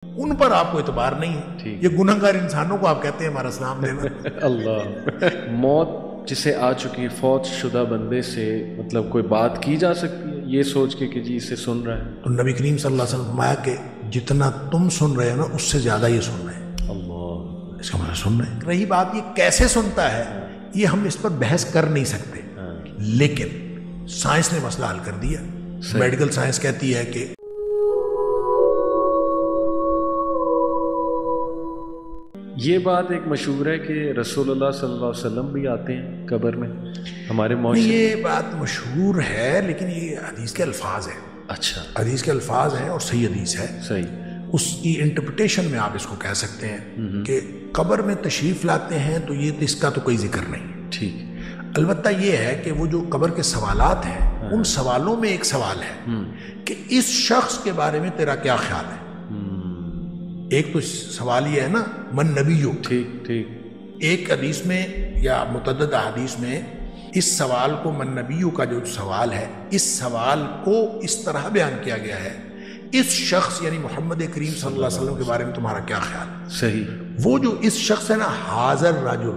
ان پر آپ کو اعتبار نہیں ہے. یہ گنہگار انسانوں کو آپ کہتے ہیں ہمارا سلام دینا. اللہ. موت جسے آ چکی ہے فوت شدہ بندے سے مطلب کوئی بات کی جا سکتی ہے یہ سوچ کے کہ جی اسے سن رہا ہے؟ تو نبی کریم صلی اللہ علیہ وسلم فرمایا کہ جتنا تم سن رہے ہو نا اس سے زیادہ یہ سن رہے ہیں. اللہ. اس کا مطلب سن رہے ہیں. رہی بات یہ کیسے سنتا ہے یہ ہم اس پر بحث کر نہیں سکتے, لیکن سائنس نے مسئلہ حل کر دیا. میڈیکل سائنس کہتی ہے کہ یہ بات ایک مشہور ہے کہ رسول اللہ صلی اللہ علیہ وسلم بھی آتے ہیں قبر میں ہمارے معاشرے. یہ بات مشہور ہے لیکن یہ حدیث کے الفاظ ہیں. اچھا, حدیث کے الفاظ ہیں اور صحیح حدیث ہے. صحیح. اس کی انٹرپریٹیشن میں آپ اس کو کہہ سکتے ہیں کہ قبر میں تشریف لاتے ہیں تو یہ اس کا تو کوئی ذکر نہیں. ٹھیک. البتہ یہ ہے کہ وہ جو قبر کے سوالات ہیں ان سوالوں میں ایک سوال ہے کہ اس شخص کے بارے میں تیرا کیا خیال ہے. ایک تو سوال یہ ہے نا من نبیو. ٹھیک ٹھیک. ایک حدیث میں یا متعدد احادیث میں اس سوال کو من نبیو کا جو سوال ہے اس سوال کو اس طرح بیان کیا گیا ہے اس شخص یعنی محمد کریم صلی اللہ علیہ وسلم کے بارے میں تمہارا کیا خیال ہے. صحیح. وہ جو اس شخص ہے نا حاضر رجل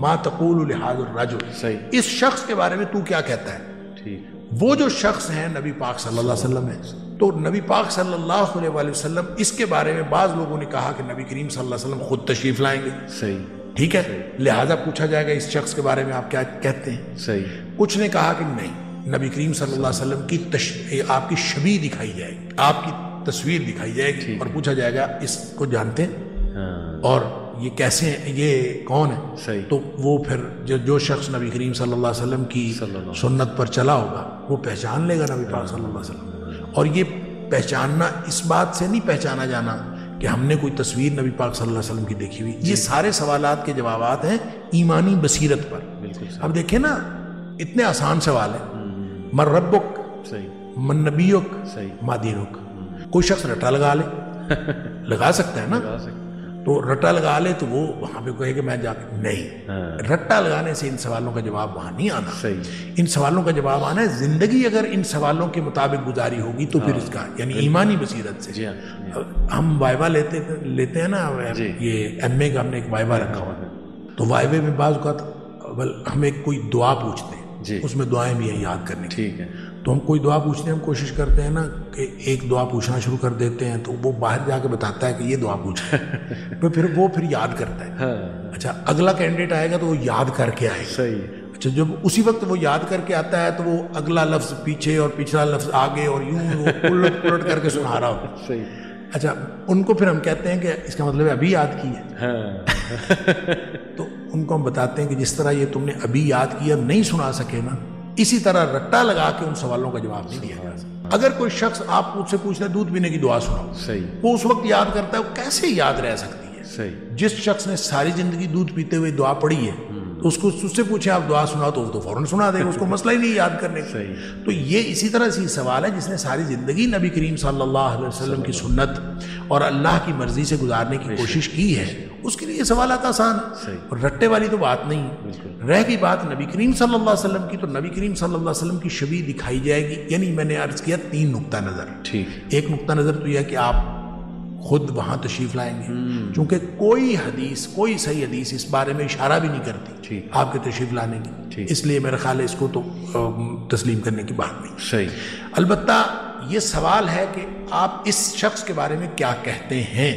ما تقول لحاظ الرجل. صحیح. اس شخص کے بارے میں تو کیا کہتا ہے. ٹھیک. وہ جو شخص ہے نبی پاک صلی اللہ علیہ وسلم ہے. تو نبی پاک صلی اللہ علیہ وآلہ وسلم اس کے بارے میں بعض لوگوں نے کہا کہ نبی کریم صلی اللہ علیہ وسلم خود تشریف لائیں گے. صحیح. ٹھیک ہے, لہٰذا پوچھا جائے گا اس شخص کے بارے میں آپ کیا کہتے ہیں. صحیح. کچھ نے کہا کہ نہیں, نبی کریم صلی اللہ علیہ وسلم کی آپ کی شبیہ دکھائی جائے گی, آپ کی تصویر دکھائی جائے گی اور پوچھا جائے گا اس کو جانتے ہیں اور یہ کیسے ہیں, یہ کون ہے. صحیح. تو وہ پھر جو شخص نبی کریم صلی اللہ علیہ وسلم کی سنت پر چلا ہوگا وہ پہچان لے گا نبی پاک صلی اللہ علیہ وسلم. اور یہ پہچاننا اس بات سے نہیں پہچانا جانا کہ ہم نے کوئی تصویر نبی پاک صلی اللہ علیہ وسلم کی دیکھی ہوئی. یہ سارے سوالات کے جوابات ہیں ایمانی بصیرت پر. اب دیکھیں نا اتنے آسان سوال ہیں. من ربک, من نبیک, ما دینک. کوئی شخص رٹا لگا لے, لگا سکتا ہے نا, تو رٹا لگا لے تو وہ وہاں پہ کہے کہ میں جا کے نہیں. رٹا لگانے سے ان سوالوں کا جواب وہاں نہیں آنا. ان سوالوں کا جواب آنا ہے زندگی اگر ان سوالوں کے مطابق گزاری ہوگی تو پھر اس کا یعنی ایمانی بصیرت سے. ہم وائوا لیتے ہیں نا, یہ ایم اے کا ہم نے ایک وائوا رکھا ہوا ہے تو وائوے میں بعض اوقات ہم ایک کوئی دعا پوچھتے ہیں, اس میں دعائیں بھی ہیں یاد کرنے. ٹھیک ہے. تو ہم کوئی دعا پوچھتے ہیں, ہم کوشش کرتے ہیں نا کہ ایک دعا پوچھنا شروع کر دیتے ہیں تو وہ باہر جا کے بتاتا ہے کہ یہ دعا پوچھا ہے پھر وہ یاد کرتا ہے. اچھا اگلا کینڈیڈیٹ آئے گا تو وہ یاد کر کے آئے گا. صحیح. اچھا جب اسی وقت وہ یاد کر کے آتا ہے تو وہ اگلا لفظ پیچھے اور پچھلا لفظ آگے اور یوں وہ الٹ کر کے سنا رہا ہوتا ہے. صحیح. اچھا ان کو پھر ہم کہتے ہیں کہ اس کا مطلب ابھی یاد کی ہے. تو ان کو ہم بتاتے ہیں کہ جس طرح یہ تم نے ابھی یاد کیا نہیں سنا سکے نا, اسی طرح رٹا لگا کے ان سوالوں کا جواب نہیں دیا جا سکتا. اگر کوئی شخص آپ مجھ سے پوچھ رہے دودھ پینے کی دعا سناؤ, صحیح, وہ اس وقت یاد کرتا ہے, وہ کیسے یاد رہ سکتی ہے. صحیح. جس شخص نے ساری زندگی دودھ پیتے ہوئے دعا پڑھی ہے تو اس سے پوچھیں آپ دعا سناؤ تو وہ تو فوراً سنا دے گا, اس کو مسئلہ ہی نہیں یاد کرنے کا. تو یہ اسی طرح سے سوال ہے جس نے ساری زندگی نبی کریم صلی اللہ علیہ وسلم کی سنت اور اللہ کی مرضی سے گزارنے کی کوشش کی ہے, اس کے لیے یہ سوالات آسان ہیں. اور رٹے والی تو بات نہیں. رہ گئی بات نبی کریم صلی اللہ علیہ وسلم کی, تو نبی کریم صلی اللہ علیہ وسلم کی شبیہ دکھائی جائے گی. یعنی میں نے عرض کیا 3 نقطہ نظر. ٹھیک. ایک نقطہ نظر تو یہ ہے کہ آپ خود وہاں تشریف لائیں گے, چونکہ کوئی حدیث, کوئی صحیح حدیث اس بارے میں اشارہ بھی نہیں کرتی آپ کے تشریف لانے کی, اس لیے میرا خیال ہے اس کو تو تسلیم کرنے کی بات نہیں. صحیح. البتہ یہ سوال ہے کہ آپ اس شخص کے بارے میں کیا کہتے ہیں,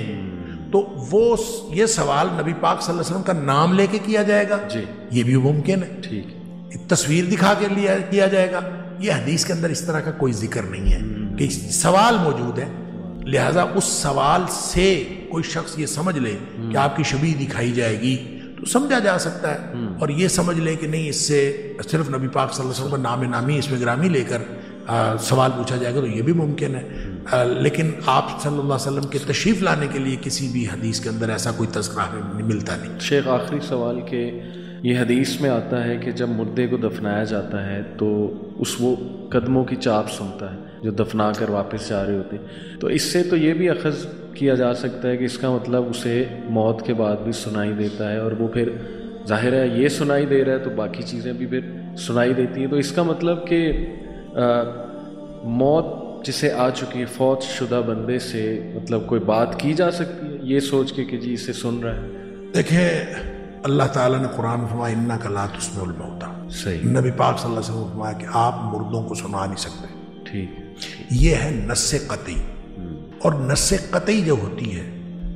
تو وہ یہ سوال نبی پاک صلی اللہ علیہ وسلم کا نام لے کے کیا جائے گا, یہ بھی ممکن ہے. ٹھیک. تصویر دکھا کے کیا جائے گا, یہ حدیث کے اندر اس طرح کا کوئی ذکر نہیں ہے کہ سوال موجود ہے, لہذا اس سوال سے کوئی شخص یہ سمجھ لے کہ آپ کی شبیہ دکھائی جائے گی تو سمجھا جا سکتا ہے. اور یہ سمجھ لے کہ نہیں اس سے صرف نبی پاک صلی اللہ علیہ وسلم کا نام نامی اس میں گرامی لے کر سوال پوچھا جائے گا, تو یہ بھی ممکن ہے. لیکن آپ صلی اللہ علیہ وسلم کے تشریف لانے کے لیے کسی بھی حدیث کے اندر ایسا کوئی تذکرہ ملتا نہیں. شیخ آخری سوال کہ یہ حدیث میں آتا ہے کہ جب مردے کو دفنایا جاتا ہے تو وہ قدموں کی چاپ سنتا ہے جو دفنا کر واپس جا رہے ہوتے ہیں, تو اس سے تو یہ بھی اخذ کیا جا سکتا ہے کہ اس کا مطلب اسے موت کے بعد بھی سنائی دیتا ہے, اور وہ پھر ظاہر ہے یہ سنائی دے رہا ہے تو باقی چیزیں بھی پھر سنائی دیتی ہیں. تو اس کا مطلب کہ موت جسے آ چکی فوت شدہ بندے سے مطلب کوئی بات کی جا سکتی ہے یہ سوچ کے کہ جی اسے سن رہا ہے؟ دیکھیں اللہ تعالیٰ نے قرآن میں فرمایا انک لا تسمع الموتیٰ، صحیح، نبی پاک صلی اللہ علیہ وسلم نے فرمایا کہ آپ مردوں کو سنا نہیں سکتے. ٹھیک، یہ ہے نص قطعی. اور نص قطعی جو ہوتی ہے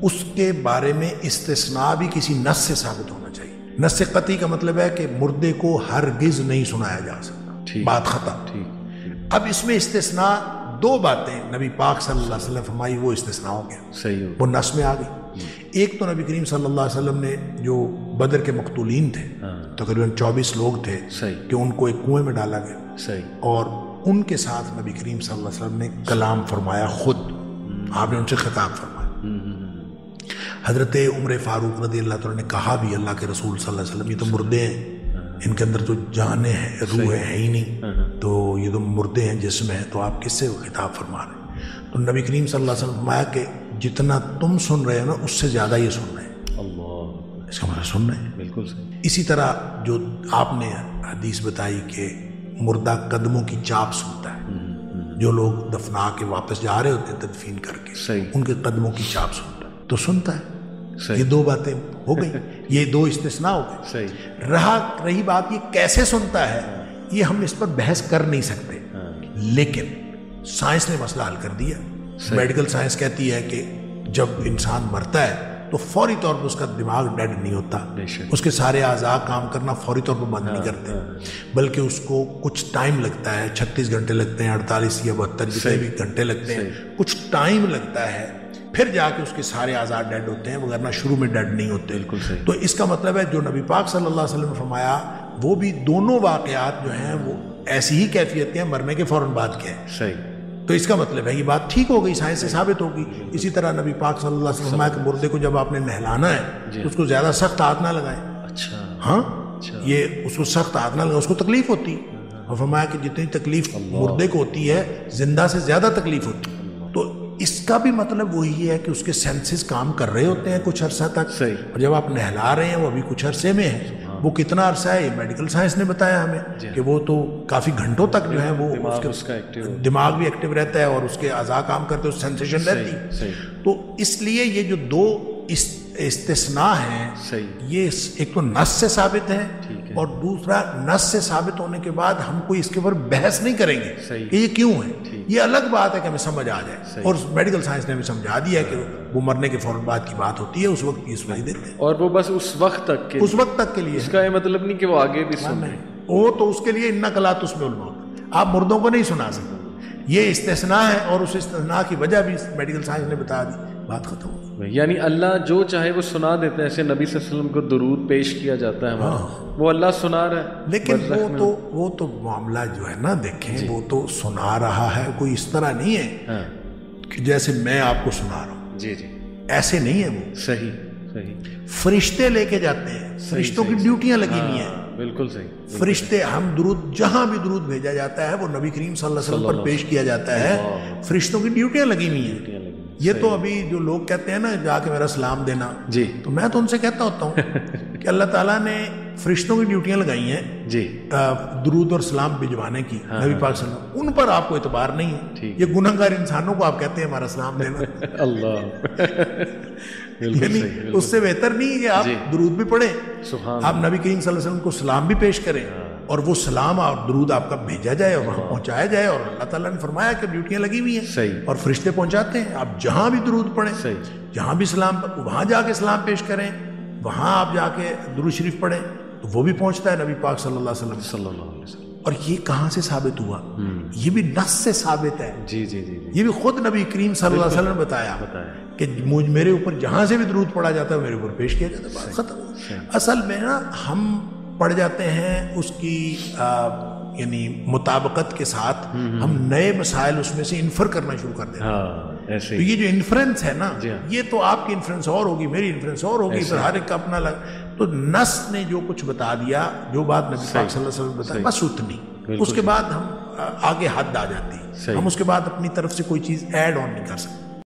اس کے بارے میں استثناء بھی کسی نص سے ثابت ہونا چاہیے. نص قطعی کا مطلب ہے کہ مردے کو ہرگز نہیں سنایا جا سکتا، بات ختم. ٹھیک، اب اس میں استثناء دو باتیں نبی پاک صلی اللہ علیہ وسلم فرمائی، وہ استثناء ہو گیا، صحیح، وہ نص میں آ گئی. ایک تو نبی کریم صلی اللہ علیہ وسلم نے جو بدر کے مقتولین تھے تقریباً 24 لوگ تھے کہ ان کو ایک کنویں میں ڈالا گیا، صحیح، اور ان کے ساتھ نبی کریم صلی اللہ علیہ وسلم نے کلام فرمایا، خود آپ نے ان سے خطاب فرمایا. حضرت عمر فاروق رضی اللہ تعالیٰ نے کہا بھی اللہ کے رسول صلی اللہ علیہ وسلم یہ تو مردے ہیں، ان کے اندر تو جانیں ہیں، روح ہے ہی نہیں، تو یہ تو مردے ہیں، جسم ہے، تو آپ کس سے خطاب فرما رہے ہیں؟ تو نبی کریم صلی اللہ علیہ وسلم فرمایا کہ جتنا تم سن رہے ہو نا اس سے زیادہ یہ سن رہے ہیں. اللہ، اس کا مطلب سن رہے ہیں. بالکل صحیح. اسی طرح جو آپ نے حدیث بتائی کہ مردہ قدموں کی چاپ سنتا ہے، جو لوگ دفنا کے واپس جا رہے ہوتے ہیں تدفین کر کے، صحیح، ان کے قدموں کی چاپ سنتا ہے، تو سنتا ہے. صحیح، یہ دو باتیں ہو گئی، یہ دو استثناء ہو گئے. صحیح، رہی بات یہ کیسے سنتا ہے، یہ ہم اس پر بحث کر نہیں سکتے، لیکن سائنس نے مسئلہ حل کر دیا. میڈیکل سائنس کہتی ہے کہ جب انسان مرتا ہے تو فوری طور پر اس کا دماغ ڈیڈ نہیں ہوتا، اس کے سارے اعضاء کام کرنا فوری طور پر بند نہیں کرتے، بلکہ اس کو کچھ ٹائم لگتا ہے، 36 گھنٹے لگتے ہیں، 48 یا 72 جتنے بھی گھنٹے لگتے ہیں، کچھ ٹائم لگتا ہے، پھر جا کے اس کے سارے اعضاء ڈیڈ ہوتے ہیں، وغیرہ شروع میں ڈیڈ نہیں ہوتے. بالکل صحیح. تو اس کا مطلب ہے جو نبی پاک صلی اللہ علیہ وسلم نے فرمایا وہ بھی دونوں واقعات جو ہیں وہ ایسی ہی کیفیت کے ہیں، مرنے کے فوراً بعد کے ہیں. صحیح. تو اس کا مطلب ہے یہ بات ٹھیک ہو گئی، سائنس سے ثابت ہوگی. اسی طرح نبی پاک صلی اللہ علیہ وسلم فرمایا کہ مردے کو جب آپ نے نہلانا ہے تو اس کو زیادہ سخت ہاتھ نہ لگائیں. اچھا، ہاں، یہ اس کو سخت ہاتھ نہ لگائیں، اس کو تکلیف ہوتی. اور فرمایا کہ جتنی تکلیف مردے کو ہوتی ہے زندہ سے زیادہ تکلیف ہوتی. تو اس کا بھی مطلب وہی ہے کہ اس کے سینسز کام کر رہے ہوتے ہیں کچھ عرصہ تک، اور جب آپ نہلا رہے ہیں وہ ابھی کچھ عرصے میں ہے. وہ کتنا عرصہ ہے یہ میڈیکل سائنس نے بتایا ہمیں کہ وہ تو کافی گھنٹوں تک جو ہے وہ دماغ بھی ایکٹیو رہتا ہے اور اس کے اعضاء کام کرتے ہیں، سینسیشن رہتی. تو اس لیے یہ جو دو استثناء ہیں یہ ایک تو نص سے ثابت ہے اور دوسرا نص سے ثابت ہونے کے بعد ہم کوئی اس کے اوپر بحث نہیں کریں گے کہ یہ کیوں ہے. یہ الگ بات ہے کہ ہمیں سمجھ آ جائے، اور میڈیکل سائنس نے ہمیں سمجھا دیا کہ وہ مرنے کے فوراً بعد کی بات ہوتی ہے، اس وقت یہ سنائی دیتے ہیں، اور وہ بس اس وقت تک کے لیے. اس کا یہ مطلب نہیں کہ وہ آگے بھی سن رہے ہیں، وہ تو اس کے لیے انک لا تسمع الموت، آپ مردوں کو نہیں سنا سکتے. یہ استثناء ہے اور اس استثناء کی وجہ بھی میڈیکل سائنس نے بتا دی، بات ختم ہو. یعنی اللہ جو چاہے وہ سنا دیتا ہے. ایسے نبی صلی اللہ علیہ وسلم کو درود پیش کیا جاتا ہے، وہ اللہ سنا رہا ہے. لیکن وہ تو معاملہ جو ہے نا، دیکھیں وہ تو سنا رہا ہے، کوئی اس طرح نہیں ہے کہ جیسے میں آپ کو سنا رہا ہوں. جی جی، ایسے نہیں ہے. وہ صحیح. فرشتے لے کے جاتے ہیں، فرشتوں کی ڈیوٹیاں لگی ہوئی ہیں. بالکل صحیح. فرشتے، ہم درود جہاں بھی درود بھیجا جاتا ہے وہ نبی کریم صلی اللہ علیہ وسلم پر پیش کیا جاتا ہے، فرشتوں کی ڈیوٹیاں لگی ہوئی ہیں. یہ تو ابھی جو لوگ کہتے ہیں نا جا کے میرا سلام دینا، تو میں تو ان سے کہتا ہوتا ہوں کہ اللہ تعالیٰ نے فرشتوں کی ڈیوٹیاں لگائی ہیں درود اور سلام بھجوانے کی نبی پاک صلی اللہ علیہ وسلم، ان پر آپ کو اعتبار نہیں ہے. یہ گنہگار انسانوں کو آپ کہتے ہیں ہمارا سلام دینا. اللہ، یعنی اس سے بہتر نہیں کہ آپ درود بھی پڑھیں، آپ نبی کریم صلی اللہ علیہ وسلم کو سلام بھی پیش کریں اور وہ سلام اور درود آپ کا بھیجا جائے اور وہاں پہنچایا جائے. اور اللہ تعالیٰ نے فرمایا کہ ڈیوٹیاں لگی ہوئی ہیں اور فرشتے پہنچاتے ہیں. آپ جہاں بھی درود پڑھیں، جہاں بھی سلام، وہاں جا کے سلام پیش کریں، وہااں آپ جا کے درود شریف پڑھیں تو وہ بھی پہنچتا ہے نبی پاک صلی اللہ علیہ وسلم. اور یہ کہاں سے ثابت ہوا؟ یہ بھی نص سے ثابت ہے. جی جی جی، یہ بھی خود نبی کریم صلی اللہ علیہ وسلم نے بتایا کہ میرے اوپر جہاں سے بھی درود پڑھا جاتا ہے میرے اوپر پیش کیا جاتا ہے، بات ختم. اصل میں نا ہم پڑھ جاتے ہیں اس کی یعنی مطابقت کے ساتھ، ہم نئے مسائل اس میں سے انفر کرنا شروع کر دیتے ہیں. تو یہ جو انفرنس ہے نا، یہ تو آپ کی انفرنس اور ہوگی، میری انفرنس اور ہوگی، پھر ہر ایک کا اپنا تو نص نے جو کچھ بتا دیا، جو بات نبی پاک صلی اللہ علیہ وسلم بتایا، بس اتنی. اس کے بعد ہم آگے حد آ جاتی ہے، ہم اس کے بعد اپنی طرف سے کوئی چیز ایڈ آن نہیں کر سکتے.